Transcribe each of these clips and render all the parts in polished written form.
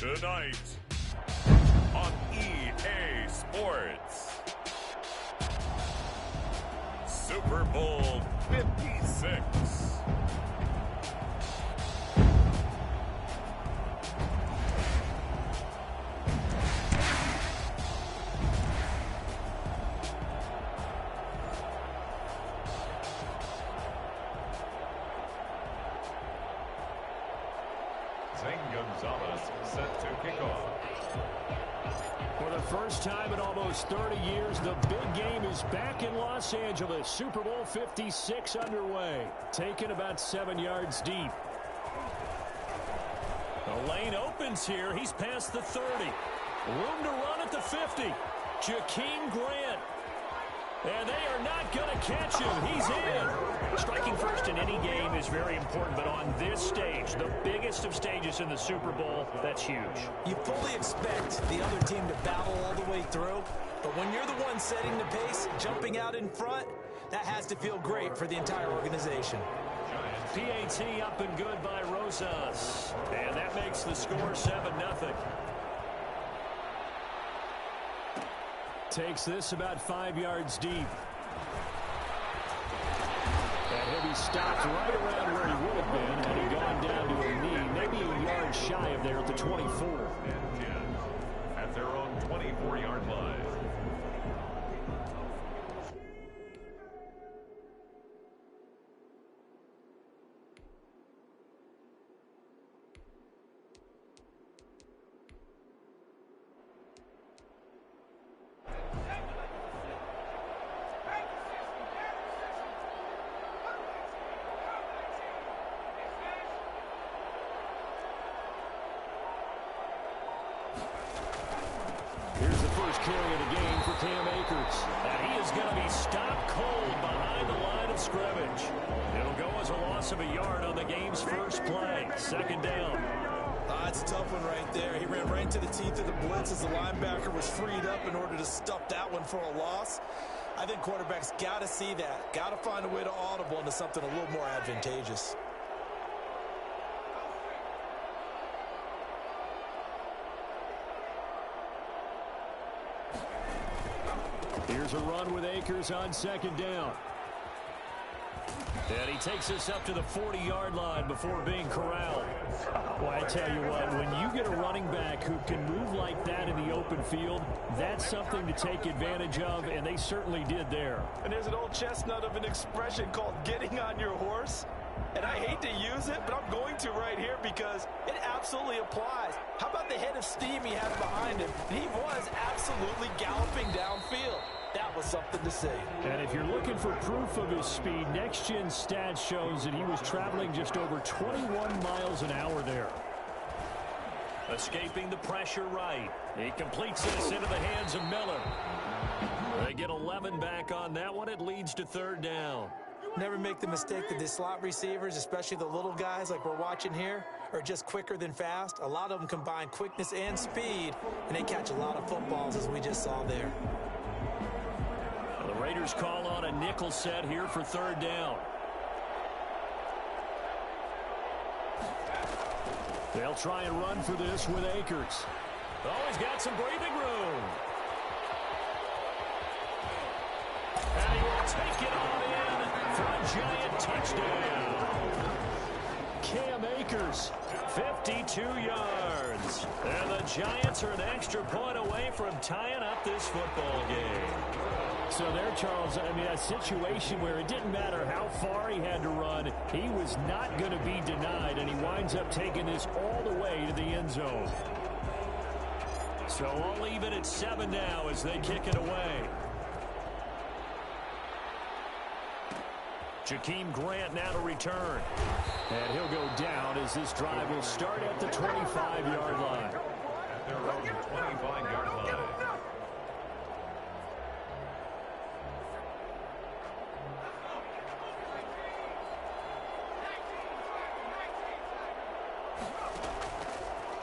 Tonight on EA Sports, Super Bowl 56. Set to kick off. For the first time in almost 30 years, the big game is back in Los Angeles. Super Bowl 56 underway. Taken about 7 yards deep. The lane opens here. He's past the 30. Room to run at the 50. Jakeem Grant. And they are not going to catch him. He's in. Striking first in any game is very important, but on this stage, the biggest of stages in the Super Bowl, that's huge. You fully expect the other team to battle all the way through, but when you're the one setting the pace, jumping out in front, that has to feel great for the entire organization. PAT up and good by Rosas. And that makes the score 7-0. Takes this about 5 yards deep. And he'll be stopped right around where he would have been had he gone down to a knee, maybe a yard shy of there at the 24. And 10 at their own 24-yard line. Here's the first carry of the game for Cam Akers. And he is going to be stopped cold behind the line of scrimmage. It'll go as a loss of a yard on the game's first play. Second down. That's a tough one right there. He ran right into the teeth of the blitz as the linebacker was freed up in order to stuff that one for a loss. I think quarterbacks got to see that. Got to find a way to audible into something a little more advantageous. Here's a run with Akers on second down. And he takes us up to the 40-yard line before being corralled. Well, I tell you what, when you get a running back who can move like that in the open field, that's something to take advantage of, and they certainly did there. And there's an old chestnut of an expression called getting on your horse. And I hate to use it, but I'm going to right here because it absolutely applies. How about the head of steam he had behind him? He was absolutely galloping downfield. That was something to see. And if you're looking for proof of his speed, Next Gen Stats shows that he was traveling just over 21 miles an hour there. Escaping the pressure right. He completes this into the hands of Miller. They get 11 back on that one. It leads to third down. Never make the mistake that the slot receivers, especially the little guys like we're watching here, are just quicker than fast. A lot of them combine quickness and speed, and they catch a lot of footballs, as we just saw there. The Raiders call on a nickel set here for third down. They'll try and run for this with Akers. Oh, he's got some breathing room. And he will take it on in for a giant touchdown. Cam Akers, 52 yards. And the Giants are an extra point away from tying up this football game. So there, Charles, I mean, a situation where it didn't matter how far he had to run, he was not going to be denied, and he winds up taking this all the way to the end zone. So all even at 7 now as they kick it away. Jakeem Grant now to return. And he'll go down as this drive will start at the 25-yard line. At their own 25-yard line.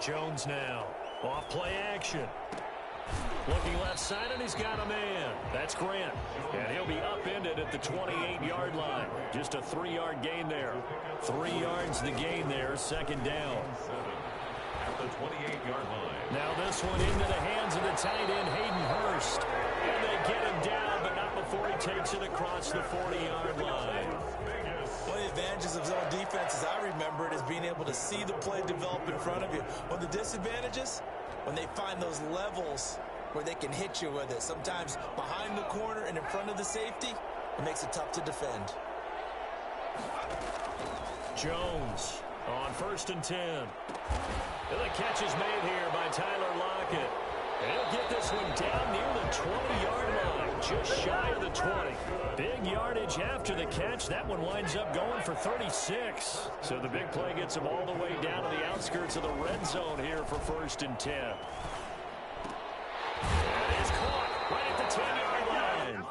Jones now. Off play action. Looking left side, and he's got a man. That's Grant. And he'll be upended at the 28-yard line. Just a 3-yard gain there. 3 yards the gain there, second down. At the the 28-yard line. Now this one into the hands of the tight end, Hayden Hurst. And they get him down, but not before he takes it across the 40-yard line. One of the advantages of zone defense, as I remember it, is being able to see the play develop in front of you. One of the disadvantages, when they find those levels where they can hit you with it. Sometimes behind the corner and in front of the safety, it makes it tough to defend. Jones on 1st and 10. And the catch is made here by Tyler Lockett. And he'll get this one down near the 20-yard line, just shy of the 20. Big yardage after the catch. That one winds up going for 36. So the big play gets him all the way down to the outskirts of the red zone here for 1st and 10. And he's caught right at the 10-yard line.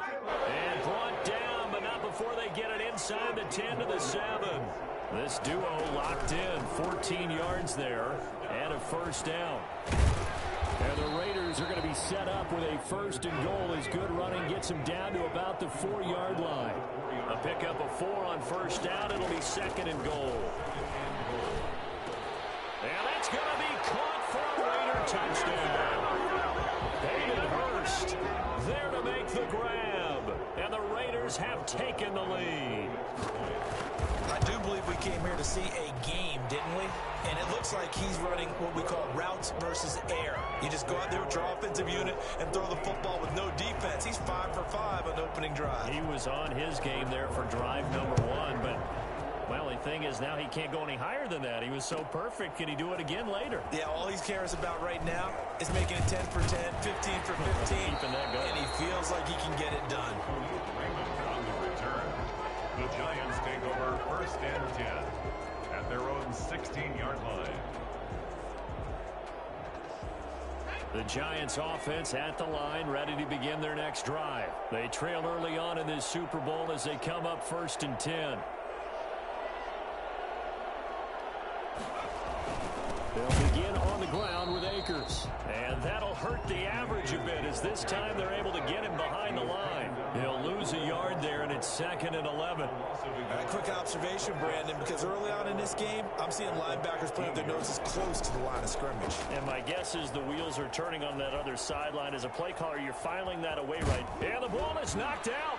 And brought down, but not before they get it inside the 10 to the 7. This duo locked in, 14 yards there, and a 1st down. And the Raiders are going to be set up with a 1st and goal as good running gets them down to about the 4-yard line. A pickup of 4 on 1st down. It'll be 2nd and goal. And that's going to be caught for a Raider touchdown. Hayden Hurst there to make the grab. And the Raiders have taken the lead. I do believe we came here to see a game, didn't we? And it looks like he's running what we call routes versus air. You just go out there with your offensive unit and throw the football with no defense. He's 5 for 5 on the opening drive. He was on his game there for drive number 1, but well, the thing is now he can't go any higher than that. He was so perfect. Can he do it again later? Yeah, all he cares about right now is making it 10 for 10, 15 for 15, and he feels like he can get it done. On the return, the Giants take over 1st and 10 at their own 16-yard line. The Giants offense at the line, ready to begin their next drive. They trail early on in this Super Bowl as they come up 1st and 10. They'll begin on the ground with Akers. And that'll hurt the average a bit as this time they're able to get him behind the line. He'll lose a yard there, and it's 2nd and 11. A quick observation, Brandon, because early on in this game, I'm seeing linebackers putting their noses close to the line of scrimmage. And my guess is the wheels are turning on that other sideline. As a play caller, you're filing that away right. And the ball is knocked out.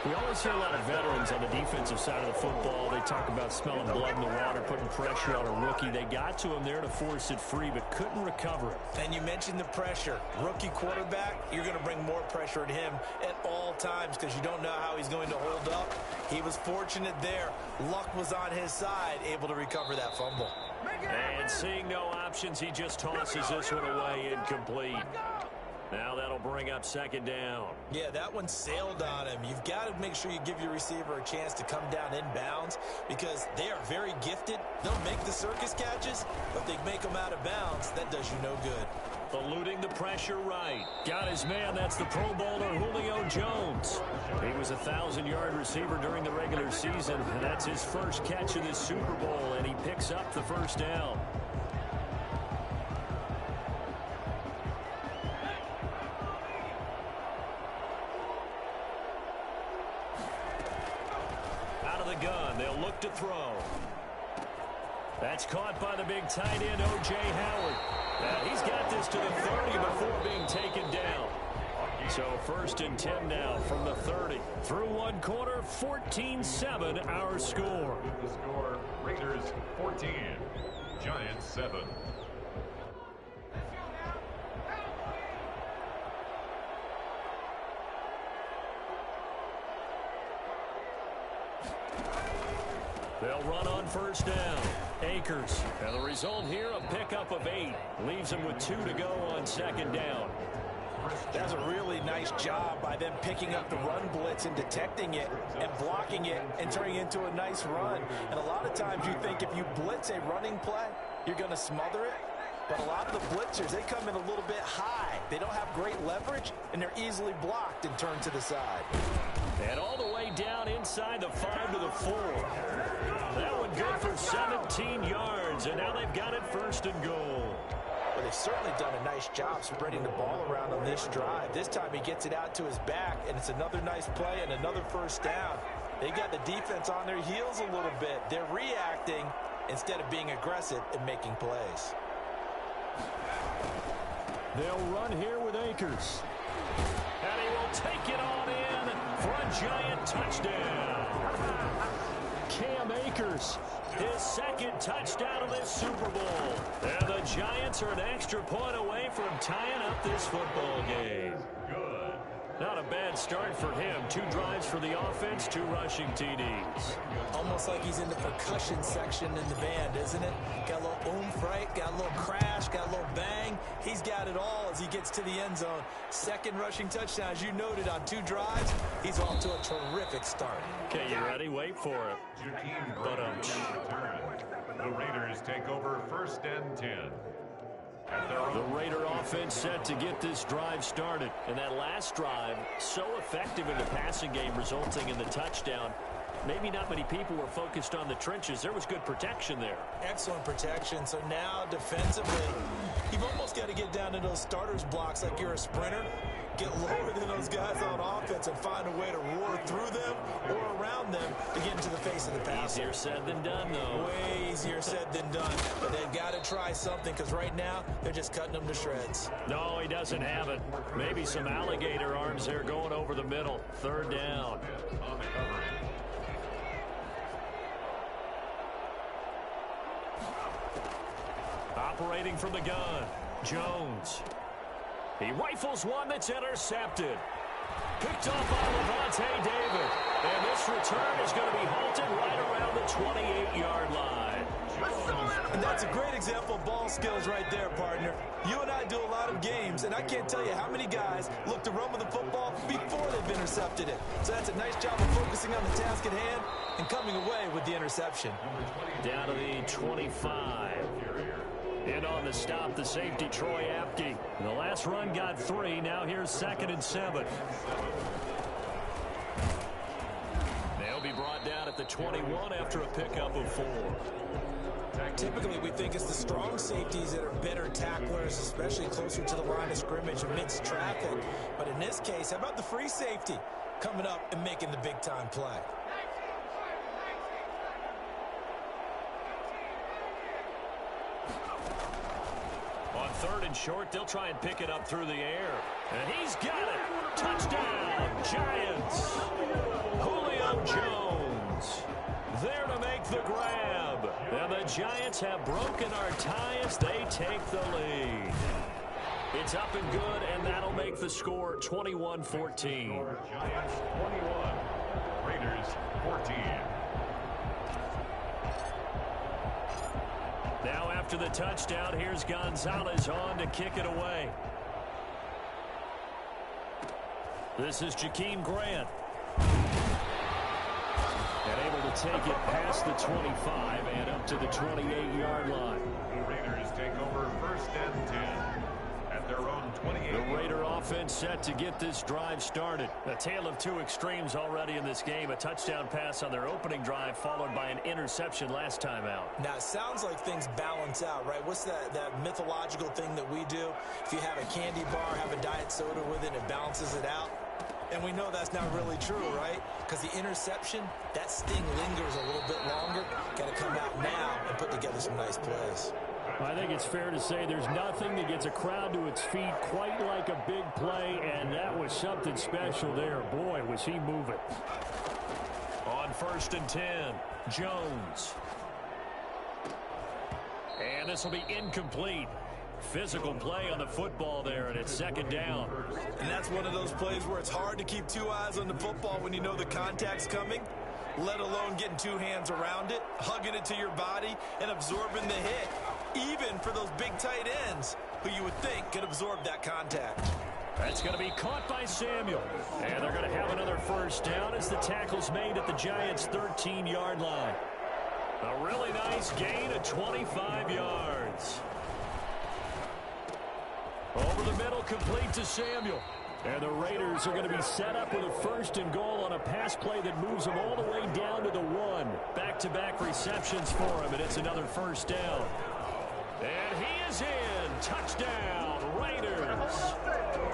We always hear a lot of veterans on the defensive side of the football. They talk about smelling blood in the water, putting pressure on a rookie. They got to him there to force it free, but couldn't recover it. And you mentioned the pressure. Rookie quarterback, you're going to bring more pressure at him at all times because you don't know how he's going to hold up. He was fortunate there. Luck was on his side, able to recover that fumble. And seeing no options, he just tosses this one away incomplete. Now that'll bring up 2nd down. Yeah, that one sailed on him. You've got to make sure you give your receiver a chance to come down inbounds because they are very gifted. They'll make the circus catches, but they make them out of bounds. That does you no good. Eluding the pressure right. Got his man. That's the Pro Bowler, Julio Jones. He was a 1,000-yard receiver during the regular season, and that's his first catch of this Super Bowl, and he picks up the 1st down. Gun. They'll look to throw. That's caught by the big tight end, O.J. Howard. Now he's got this to the 30 before being taken down. So 1st and 10 now from the 30. Through one quarter, 14-7 our score. The score, Raiders 14, Giants 7. They'll run on 1st down. Akers. And the result here, a pickup of 8. Leaves them with 2 to go on 2nd down. That's a really nice job by them picking up the run blitz and detecting it and blocking it and turning it into a nice run. And a lot of times you think if you blitz a running play, you're going to smother it. But a lot of the blitzers, they come in a little bit high. They don't have great leverage, and they're easily blocked and turned to the side. And all the way down inside the 5 to the 4. That one good for 17 yards, and now they've got it 1st and goal. Well, they've certainly done a nice job spreading the ball around on this drive. This time he gets it out to his back, and it's another nice play and another 1st down. They got the defense on their heels a little bit. They're reacting instead of being aggressive and making plays. They'll run here with Akers. And he will take it on in for a Giant touchdown. Cam Akers, his second touchdown of this Super Bowl. And the Giants are an extra point away from tying up this football game. Good. Not a bad start for him. 2 drives for the offense, 2 rushing TDs. Almost like he's in the percussion section in the band, isn't it? Got a little oomph, right? Got a little crash, got a little bang. He's got it all as he gets to the end zone. Second rushing touchdown, as you noted, on 2 drives. He's off to a terrific start. Okay, you ready? Wait for it. Jakeem But, Grant return. The Raiders take over 1st and 10. At their The own Raider offense set to get this drive started. And that last drive, so effective in the passing game, resulting in the touchdown. Maybe not many people were focused on the trenches. There was good protection there. Excellent protection. So now defensively, you've almost got to get down to those starters blocks like you're a sprinter. Get lower than those guys on offense and find a way to roar through them or around them to get into the face of the pass. Easier said than done, though. Way easier said than done. But they've got to try something because right now they're just cutting them to shreds. No, he doesn't have it. Maybe some alligator arms there going over the middle. 3rd down. on the coverage. Operating from the gun, Jones. He rifles one that's intercepted. Picked off by Levante David. And this return is going to be halted right around the 28-yard line. And that's a great example of ball skills right there, partner. You and I do a lot of games, and I can't tell you how many guys look to run with the football before they've intercepted it. So that's a nice job of focusing on the task at hand and coming away with the interception. Down to the 25. In on the stop, the safety, Troy Apke. The last run got 3. Now here's 2nd and 7. They'll be brought down at the 21 after a pickup of 4. Typically, we think it's the strong safeties that are better tacklers, especially closer to the line of scrimmage amidst traffic. But in this case, how about the free safety coming up and making the big-time play? On 3rd and short, they'll try and pick it up through the air. And he's got it. Touchdown, Giants. Julio Jones there to make the grab. And the Giants have broken our tie as they take the lead. It's up and good, and that'll make the score 21-14. Giants 21, Raiders 14. Now after the touchdown, here's Gonzalez on to kick it away. This is Jakeem Grant. And able to take it past the 25 and up to the 28-yard line. The Raiders take over 1st and 10 at their own 28. The Raider offense set to get this drive started. A tale of 2 extremes already in this game. A touchdown pass on their opening drive followed by an interception last time out. Now, it sounds like things balance out, right? What's that mythological thing that we do? If you have a candy bar, have a diet soda with it, it balances it out. And we know that's not really true, right? Because the interception, that sting lingers a little bit longer. Got to come out now and put together some nice plays. I think it's fair to say there's nothing that gets a crowd to its feet quite like a big play, and that was something special there. Boy, was he moving. On 1st and 10, Jones. And this will be incomplete. Physical play on the football there, and it's 2nd down. And that's one of those plays where it's hard to keep 2 eyes on the football when you know the contact's coming, let alone getting 2 hands around it, hugging it to your body, and absorbing the hit, even for those big tight ends who you would think could absorb that contact. That's going to be caught by Samuel. And they're going to have another 1st down as the tackle's made at the Giants' 13-yard line. A really nice gain of 25 yards. Over the middle, complete to Samuel. And the Raiders are going to be set up with a 1st and goal on a pass play that moves them all the way down to the 1. Back-to-back receptions for him, and it's another 1st down. And he is in. Touchdown, Raiders.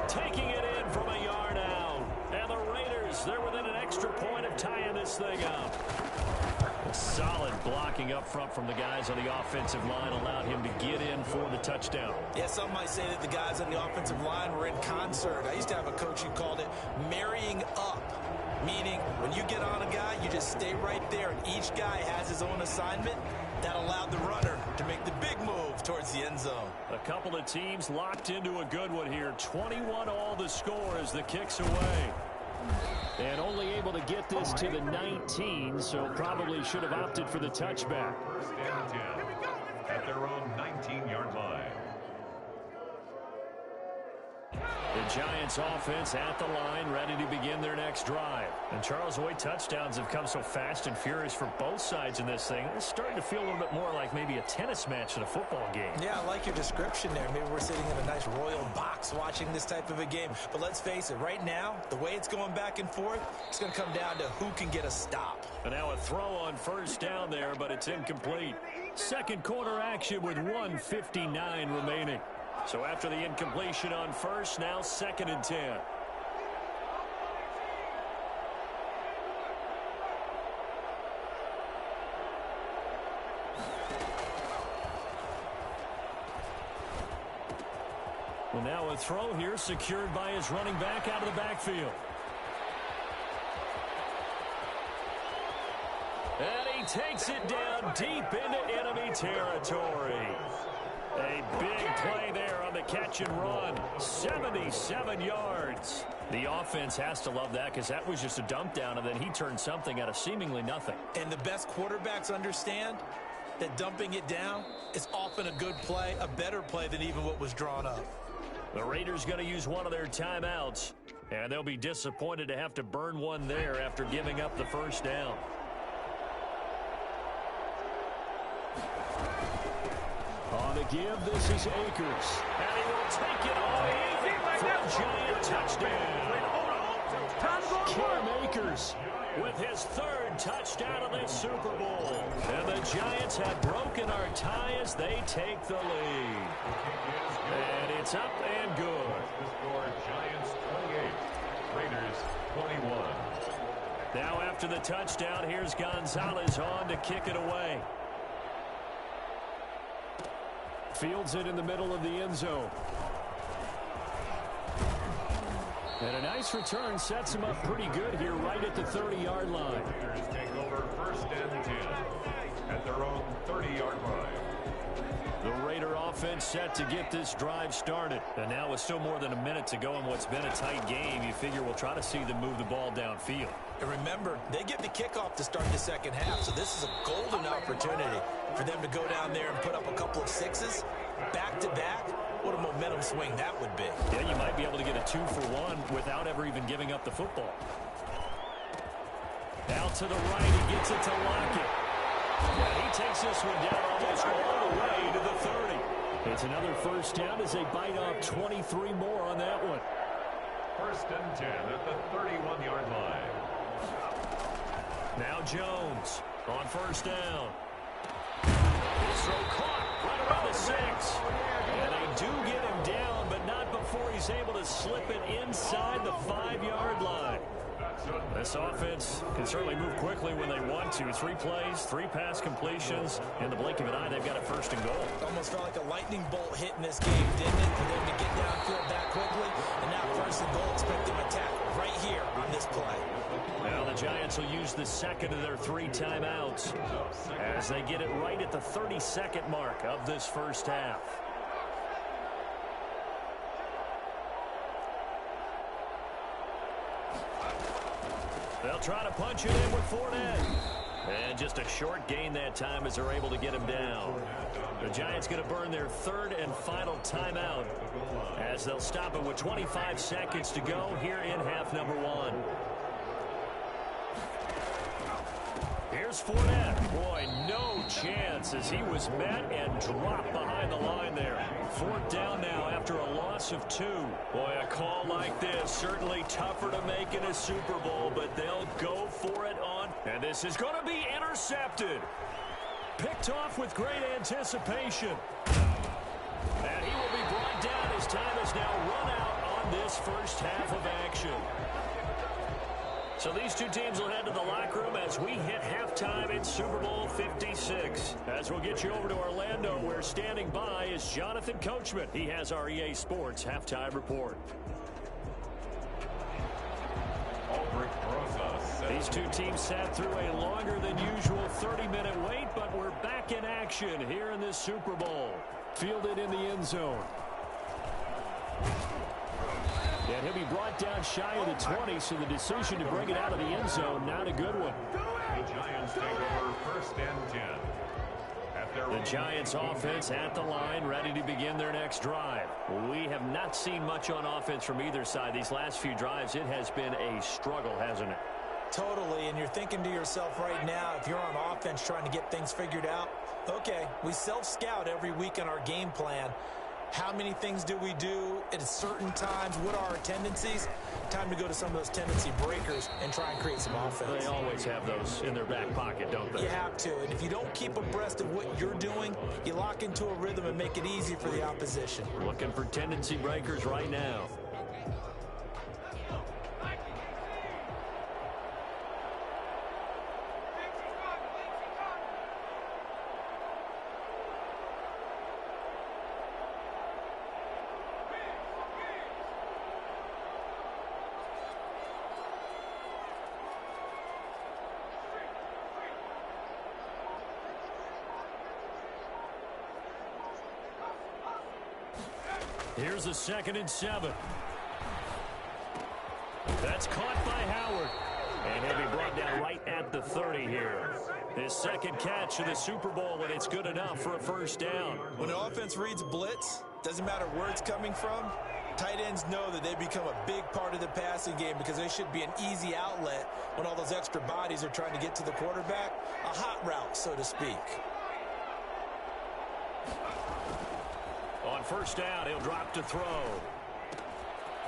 Taking it in from a yard out. And the Raiders, they're within an extra point of tying this thing up. Solid blocking up front from the guys on the offensive line allowed him to get in for the touchdown. Yeah, some might say that the guys on the offensive line were in concert. I used to have a coach who called it marrying up, meaning when you get on a guy, you just stay right there, and each guy has his own assignment. That allowed the runner to make the big move towards the end zone. A couple of teams locked into a good one here. 21 all the score as the kick's away. And only able to get this to the 19, so probably should have opted for the touchback. First and 10 at their own 19-yard line. The Giants offense at the line, ready to begin their next drive. And Charles, Hoy touchdowns have come so fast and furious for both sides in this thing. It's starting to feel a little bit more like maybe a tennis match than a football game. Yeah, I like your description there. Maybe we're sitting in a nice royal box watching this type of a game. But let's face it, right now, the way it's going back and forth, it's going to come down to who can get a stop. And now a throw on first down there, but it's incomplete. Second quarter action with 1:59 remaining. So after the incompletion on first, now 2nd and 10. Well, now a throw here secured by his running back out of the backfield. And he takes it down deep into enemy territory. A big play there on the catch and run. 77 yards. The offense has to love that because that was just a dump down, and then he turned something out of seemingly nothing. And the best quarterbacks understand that dumping it down is often a good play, a better play than even what was drawn up. The Raiders going to use one of their timeouts, and they'll be disappointed to have to burn one there after giving up the first down. On the give, this is Akers. And he will take it all in for a Giant touchdown. Cam Akers with his 3rd touchdown of this Super Bowl. And the Giants have broken our tie as they take the lead. And it's up and good. The score, Giants 28, Raiders 21. Now after the touchdown, here's Gonzalez on to kick it away. Fields it in the middle of the end zone. And a nice return sets him up pretty good here right at the 30-yard line. Raiders take over 1st and 10 at their own 30-yard line. The Raider offense set to get this drive started. And now with still more than a minute to go in what's been a tight game, you figure we'll try to see them move the ball downfield. And remember, they get the kickoff to start the second half, so this is a golden opportunity for them to go down there and put up a couple of sixes back-to-back. What a momentum swing that would be. Yeah, you might be able to get a 2-for-1 without ever even giving up the football. Out to the right, he gets it to Lockett. Yeah, he takes this one down almost all the way to the 30. It's another first down as they bite off 23 more on that one. 1st and 10 at the 31-yard line. Now Jones on first down. His throw caught right around the 6. And they do get him down, but not before he's able to slip it inside the 5-yard line. This offense can certainly move quickly when they want to. 3 plays, 3 pass completions. In the blink of an eye, they've got a 1st and goal. Almost felt like a lightning bolt hit in this game, didn't it? For them to get downfield that quickly. And now 1st and goal, expect them to attack right here on this play. Now the Giants will use the 2nd of their 3 timeouts as they get it right at the 32nd mark of this first half. They'll try to punch it in with Fournette. And just a short gain that time as they're able to get him down. The Giants going to burn their 3rd and final timeout as they'll stop it with 25 seconds to go here in half number 1. Here's Fournette. Boy, no chance as he was met and dropped behind the line there. 4th down now after a loss of 2. Boy, a call like this certainly tougher to make in a Super Bowl, but they'll go for it on. And this is going to be intercepted. Picked off with great anticipation. And he will be brought down. His time is now run out on this first half of action. So these two teams will head to the locker room as we hit halftime in Super Bowl 56. As we'll get you over to Orlando, where standing by is Jonathan Coachman. He has our EA Sports halftime report. These two teams sat through a longer than usual 30-minute wait, but we're back in action here in this Super Bowl. Fielded in the end zone. And he'll be brought down shy of the 20, so the decision to bring it out of the end zone, not a good one. The Giants take over first and 10. The Giants offense at the line, ready to begin their next drive. We have not seen much on offense from either side. These last few drives, it has been a struggle, hasn't it? Totally, and you're thinking to yourself right now, if you're on offense trying to get things figured out, okay, we self-scout every week in our game plan. How many things do we do at certain times? What are our tendencies? Time to go to some of those tendency breakers and try and create some offense. They always have those in their back pocket, don't they? You have to, and if you don't keep abreast of what you're doing, you lock into a rhythm and make it easy for the opposition. Looking for tendency breakers right now. Here's a 2nd and 7. That's caught by Howard. And he'll be brought down right at the 30 here. His second catch of the Super Bowl, and it's good enough for a first down. When the offense reads blitz, doesn't matter where it's coming from, tight ends know that they become a big part of the passing game because they should be an easy outlet when all those extra bodies are trying to get to the quarterback. A hot route, so to speak. On first down, he'll drop to throw.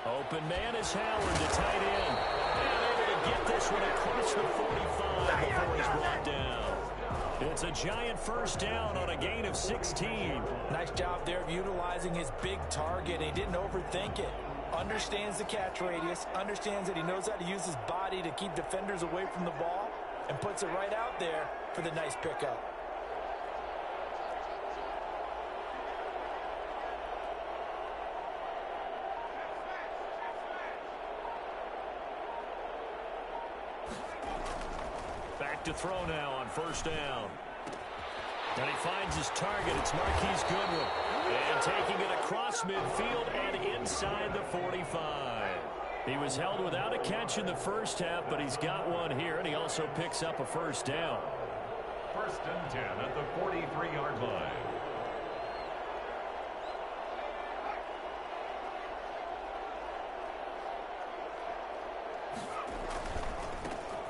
Open man is Howard, the tight end. And able to get this one across the 45 before he's brought down. It's a giant first down on a gain of 16. Nice job there of utilizing his big target. He didn't overthink it. Understands the catch radius, understands that he knows how to use his body to keep defenders away from the ball, and puts it right out there for the nice pickup. Back to throw now on first down. And he finds his target. It's Marquise Goodwin. And taking it across midfield and inside the 45. He was held without a catch in the first half, but he's got one here, and he also picks up a first down. First and 10 at the 43-yard line.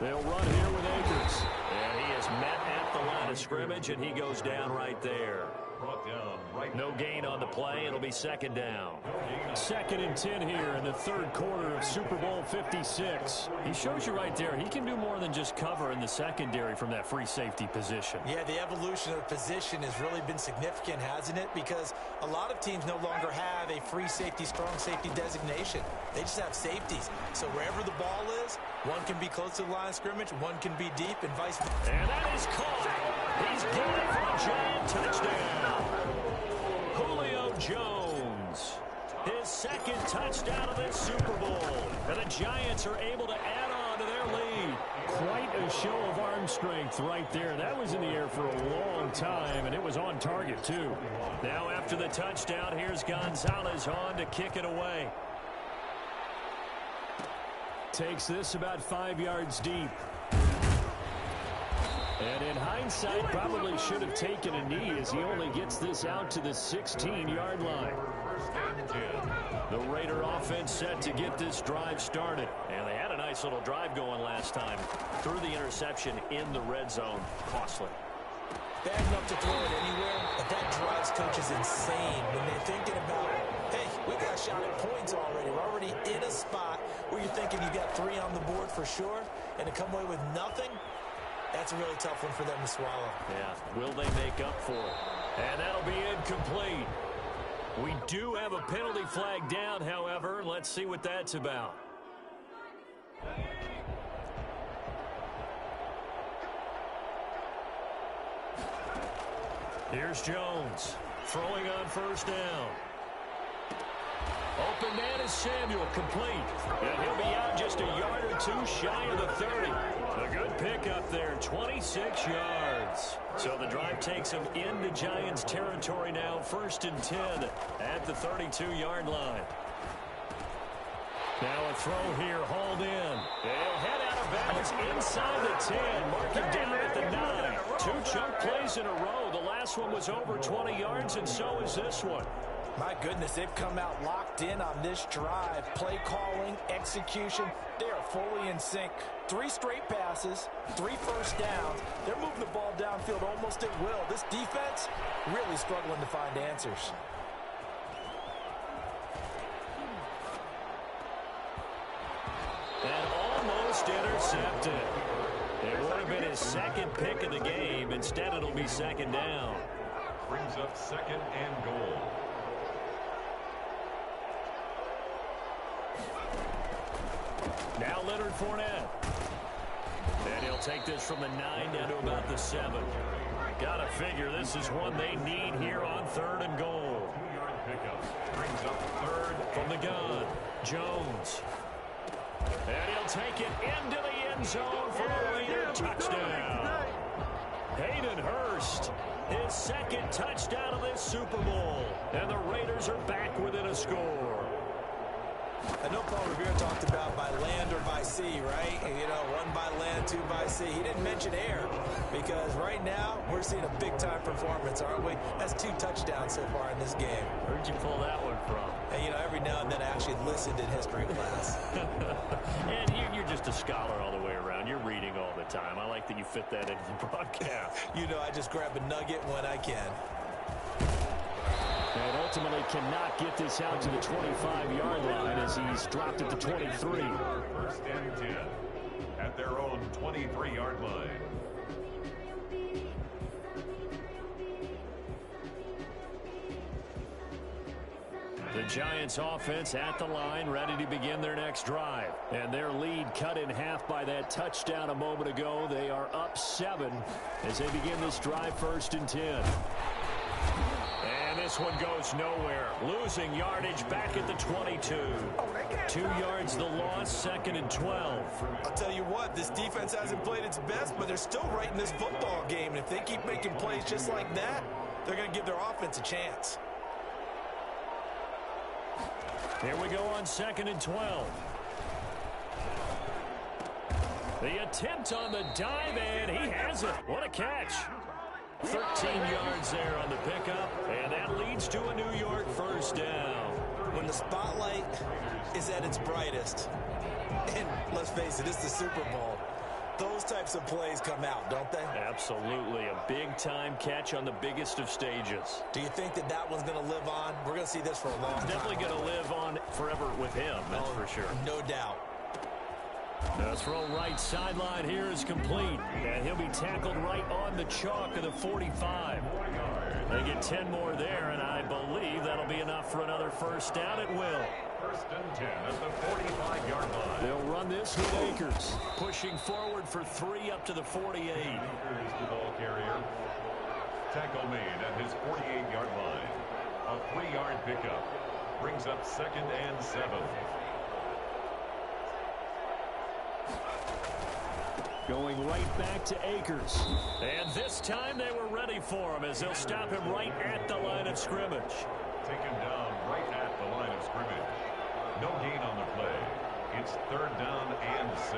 They'll run here with Akers. And he is met at the line of scrimmage, and he goes down right there. Brought down right. No gain on the play. It'll be second down. 2nd and 10 here in the third quarter of Super Bowl 56. He shows you right there, he can do more than just cover in the secondary from that free safety position. Yeah, the evolution of the position has really been significant, hasn't it? Because a lot of teams no longer have a free safety, strong safety designation. They just have safeties. So wherever the ball is, one can be close to the line of scrimmage, one can be deep, and vice versa. And that is caught. He's got it for a giant touchdown. Julio Jones. His second touchdown of this Super Bowl. And the Giants are able to add on to their lead. Quite a show of arm strength right there. That was in the air for a long time, and it was on target, too. Now after the touchdown, here's Gonzalez on to kick it away. Takes this about 5 yards deep. And in hindsight, probably should have taken a knee as he only gets this out to the 16-yard line. The Raider offense set to get this drive started. And they had a nice little drive going last time. Threw the interception in the red zone. Costly. Bad enough to throw it anywhere, but that drives coaches insane when they're thinking about, hey, we got a shot at points already. We're already in a spot where you're thinking you got 3 on the board for sure, and to come away with nothing, that's a really tough one for them to swallow. Yeah, will they make up for it? And that'll be incomplete. We do have a penalty flag down, however. Let's see what that's about. Here's Jones throwing on first down. Open man is Samuel, complete. And he'll be out just a yard or two shy of the 30. A good pickup there, 26 yards. So the drive takes him into Giants territory now, 1st and 10 at the 32-yard line. Now a throw here, hauled in. They'll head out of bounds inside the 10, mark him down at the 9. 2 chunk plays in a row. The last one was over 20 yards, and so is this one. My goodness, they've come out locked in on this drive. Play calling, execution, they are fully in sync. 3 straight passes, 3 first downs. They're moving the ball downfield almost at will. This defense really struggling to find answers. And almost intercepted. It would have been his 2nd pick of the game. Instead, it'll be 2nd down. Brings up 2nd and goal. Now Leonard Fournette. And he'll take this from the 9 down to about the 7. Gotta figure this is one they need here on 3rd and goal. 2-yard pickup. Brings up 3rd from the gun. Jones. And he'll take it into the end zone for a Raider touchdown. Hayden Hurst, his 2nd touchdown of this Super Bowl. And the Raiders are back within a score. I know Paul Revere talked about by land or by sea, right? You know, 1 by land, 2 by sea. He didn't mention air because right now we're seeing a big-time performance, aren't we? That's 2 touchdowns so far in this game. Where'd you pull that one from? And, you know, every now and then I actually listened in history class. And you're just a scholar all the way around. You're reading all the time. I like that you fit that into the broadcast. You know, I just grab a nugget when I can. And ultimately cannot get this out to the 25-yard line as he's dropped at the 23. 1st and 10 at their own 23-yard line. The Giants offense at the line, ready to begin their next drive. And their lead cut in half by that touchdown a moment ago. They are up 7 as they begin this drive, 1st and 10. And this one goes nowhere. Losing yardage back at the 22. 2 yards the loss, 2nd and 12. I'll tell you what, this defense hasn't played its best, but they're still right in this football game. And if they keep making plays just like that, they're going to give their offense a chance. Here we go on 2nd and 12. The attempt on the dive, and he has it. What a catch. 13 yards there on the pickup, and that leads to a New York 1st down. When the spotlight is at its brightest, and let's face it, it's the Super Bowl, those types of plays come out, don't they? Absolutely. A big-time catch on the biggest of stages. Do you think that that one's going to live on? We're going to see this for a long time. Definitely going to live on forever with him, that's for sure. No doubt. The throw right sideline here is complete. And he'll be tackled right on the chalk of the 45. They get 10 more there, and I believe that'll be enough for another 1st down. It will. 1st and 10 at the 45-yard line. They'll run this with Akers, pushing forward for 3 up to the 48. Akers, the ball carrier. Tackle made at his 48-yard line. A 3-yard pickup brings up 2nd and 7. Going right back to Akers. And this time they were ready for him as they'll stop him right at the line of scrimmage. Taken down right at the line of scrimmage. No gain on the play. It's 3rd down and 6.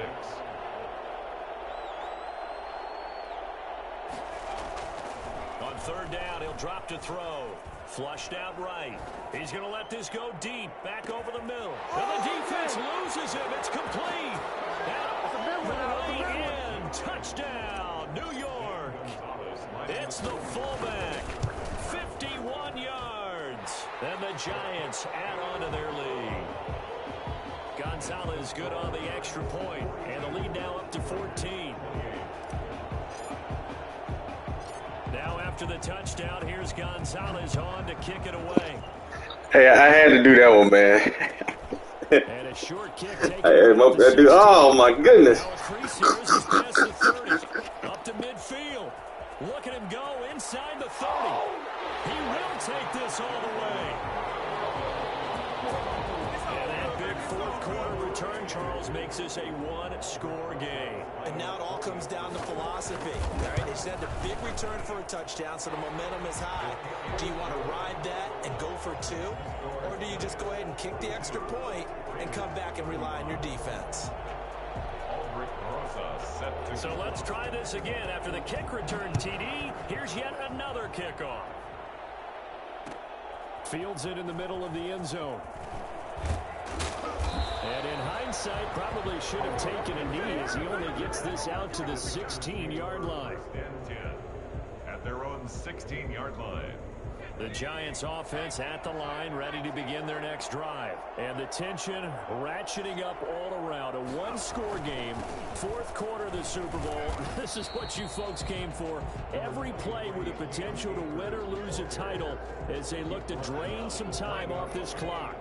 On 3rd down, he'll drop to throw. Flushed out right. He's going to let this go deep. Back over the middle. And the defense loses him. It's complete. And all the way in. Touchdown, New York. It's the fullback. 51 yards. And the Giants add on to their lead. Gonzalez good on the extra point. And the lead now up to 14. Now after the touchdown, here's Gonzalez on to kick it away. Hey, I had to do that one, man. And a short kick taken oh, my goodness. Now a crease here as he's past the 30. Up to midfield. Look at him go inside. inside the 30. He will take this all the way. And that big fourth quarter return, Charles, makes this a one-score game. And now it all comes down to philosophy. All right, they said a big return for a touchdown, so the momentum is high. Do you want to ride that and go for two? Or do you just go ahead and kick the extra point and come back and rely on your defense? So let's try this again. After the kick return, TD, here's yet another kickoff. Fields it in the middle of the end zone. And in hindsight, probably should have taken a knee as he only gets this out to the 16-yard line. At their own 16-yard line. The Giants offense at the line, ready to begin their next drive. And the tension ratcheting up all around. A one-score game, fourth quarter of the Super Bowl. This is what you folks came for. Every play with the potential to win or lose a title as they look to drain some time off this clock.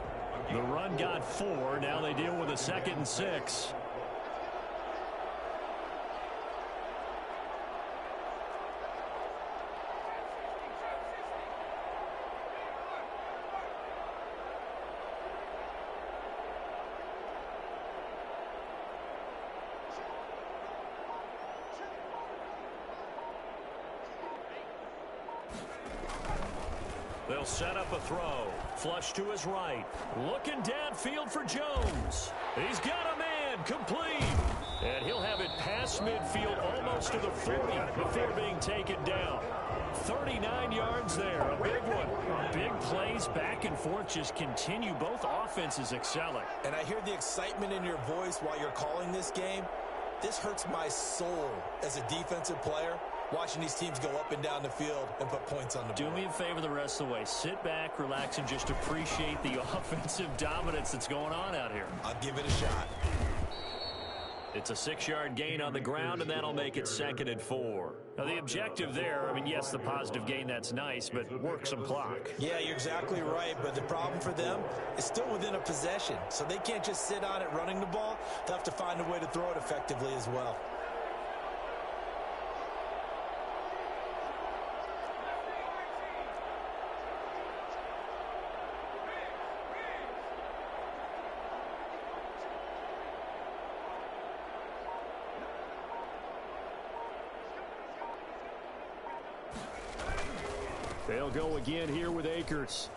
The run got 4. Now they deal with a 2nd and 6. They'll set up a throw. Flush to his right. Looking downfield for Jones. He's got a man. Complete. And he'll have it past midfield almost to the 40 before being taken down. 39 yards there. A big one. Big plays back and forth just continue. Both offenses excelling. And I hear the excitement in your voice while you're calling this game. This hurts my soul as a defensive player, watching these teams go up and down the field and put points on the board. Do me a favor the rest of the way. Sit back, relax, and just appreciate the offensive dominance that's going on out here. I'll give it a shot. It's a 6-yard gain on the ground, and that'll make it 2nd and 4. Now, the objective there, I mean, yes, the positive gain, that's nice, but work some clock. Yeah, you're exactly right, but the problem for them is still within a possession, so they can't just sit on it running the ball. They'll have to find a way to throw it effectively as well. They'll go again here with Akers.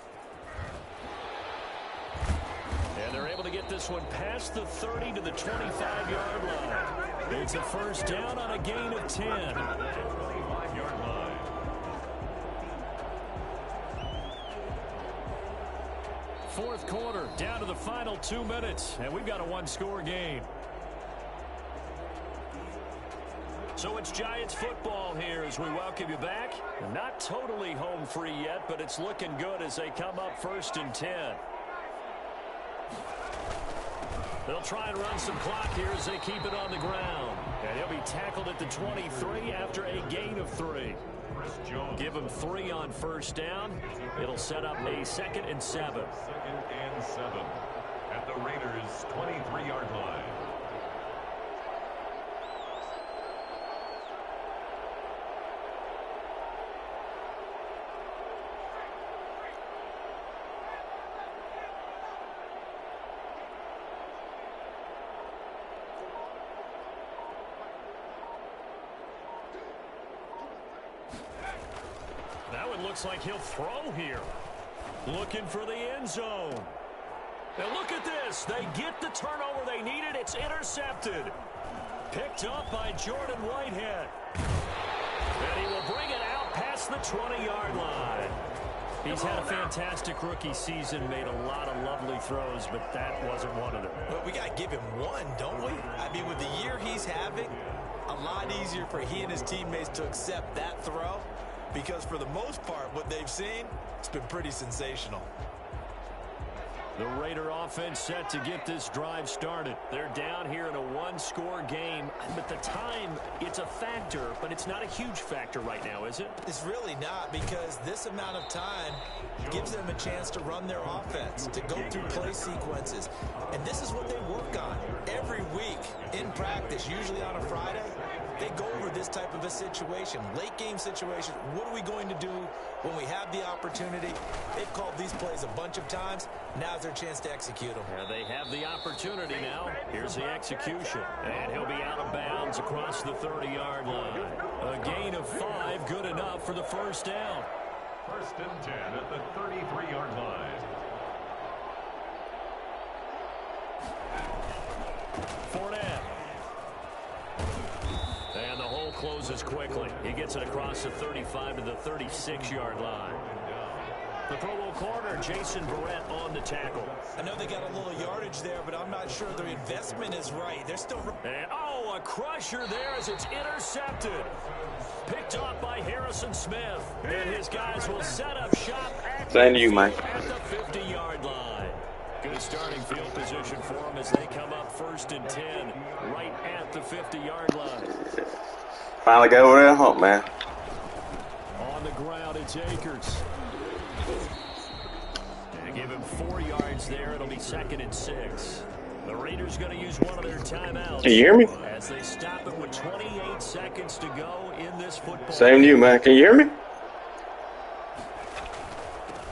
And they're able to get this one past the 30 to the 25-yard line. It's a first down on a gain of 10. 25-yard line. Fourth quarter, down to the final 2 minutes, and we've got a one-score game. So it's Giants football here as we welcome you back. Not totally home free yet, but it's looking good as they come up 1st and 10. They'll try and run some clock here as they keep it on the ground. And he'll be tackled at the 23 after a gain of 3. Give him 3 on first down. It'll set up a 2nd and 7. 2nd and 7 at the Raiders' 23-yard line. Now it looks like he'll throw here. Looking for the end zone. Now look at this. They get the turnover they needed. It's intercepted. Picked up by Jordan Whitehead. And he will bring it out past the 20-yard line. He's had a fantastic rookie season, made a lot of lovely throws, but that wasn't one of them. Well, we got to give him one, don't we? I mean, with the year he's having, a lot easier for he and his teammates to accept that throw, because for the most part, what they've seen, it's been pretty sensational. The Raider offense set to get this drive started. They're down here in a one-score game, but the time, it's a factor, but it's not a huge factor right now, is it? It's really not, because this amount of time gives them a chance to run their offense, to go through play sequences. And this is what they work on every week in practice, usually on a Friday. They go over this type of a situation, late game situation. What are we going to do when we have the opportunity? They've called these plays a bunch of times. Now's their chance to execute them. Yeah, they have the opportunity now. Here's the execution. And he'll be out of bounds across the 30-yard line. A gain of 5, good enough for the first down. First and 10 at the 33-yard line. Fournette. And the hole closes quickly. He gets it across the 35 to the 36-yard line. The Pro Bowl corner, Jason Barrett, on the tackle. I know they got a little yardage there, but I'm not sure their investment is right. They're still... And, a crusher there as it's intercepted. Picked off by Harrison Smith. And his guys will set up shop at the 50-yard line. Good starting field position for them as they come up 1st and 10 right at the 50-yard line. Finally got over that hump, man. On the ground, it's Akers. And give him 4 yards there. It'll be 2nd and 6. The Raiders going to use one of their timeouts. Can you hear me? As they stop it with 28 seconds to go in this football. Same to you, man. Can you hear me?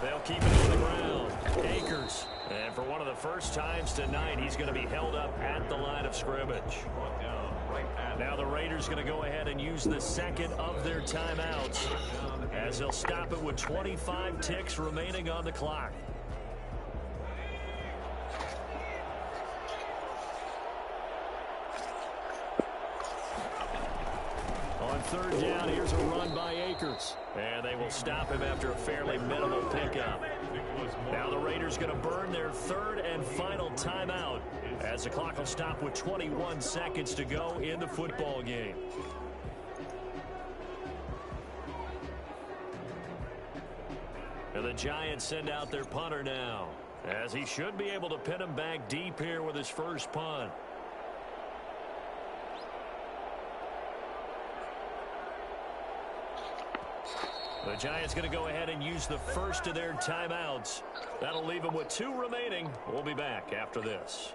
They'll keep it on the ground. Akers. And for one of the first times tonight, he's going to be held up at the line of scrimmage. Now the Raiders going to go ahead and use the second of their timeouts as they'll stop it with 25 ticks remaining on the clock. On 3rd down, here's a run by Akers. And they will stop him after a fairly minimal pickup. Now the Raiders going to burn their 3rd and final timeout as the clock will stop with 21 seconds to go in the football game. And the Giants send out their punter now, as he should be able to pin him back deep here with his first punt. The Giants going to go ahead and use the first of their timeouts. That'll leave them with 2 remaining. We'll be back after this.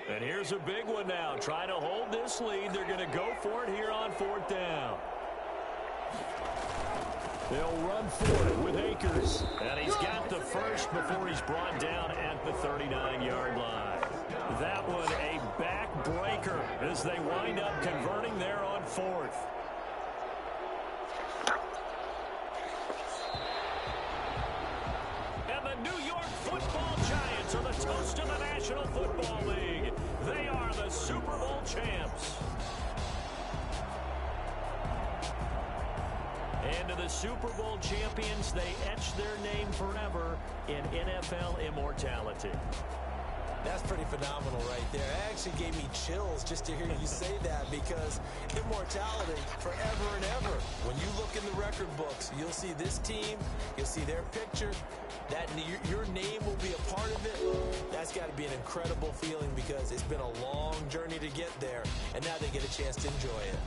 And here's a big one now. Trying to hold this lead. They're going to go for it here on 4th down. They'll run for it with Akers. And he's got the first before he's brought down at the 39-yard line. That one a backbreaker as they wind up converting there on 4th. And the New York Football Giants are the toast of the National Football League. They are the Super Bowl champs. And to the Super Bowl champions, they etch their name forever in NFL immortality. That's pretty phenomenal right there. It actually gave me chills just to hear you say that, because immortality forever and ever. When you look in the record books, you'll see this team, you'll see their picture, that your name will be a part of it. That's got to be an incredible feeling, because it's been a long journey to get there, and now they get a chance to enjoy it.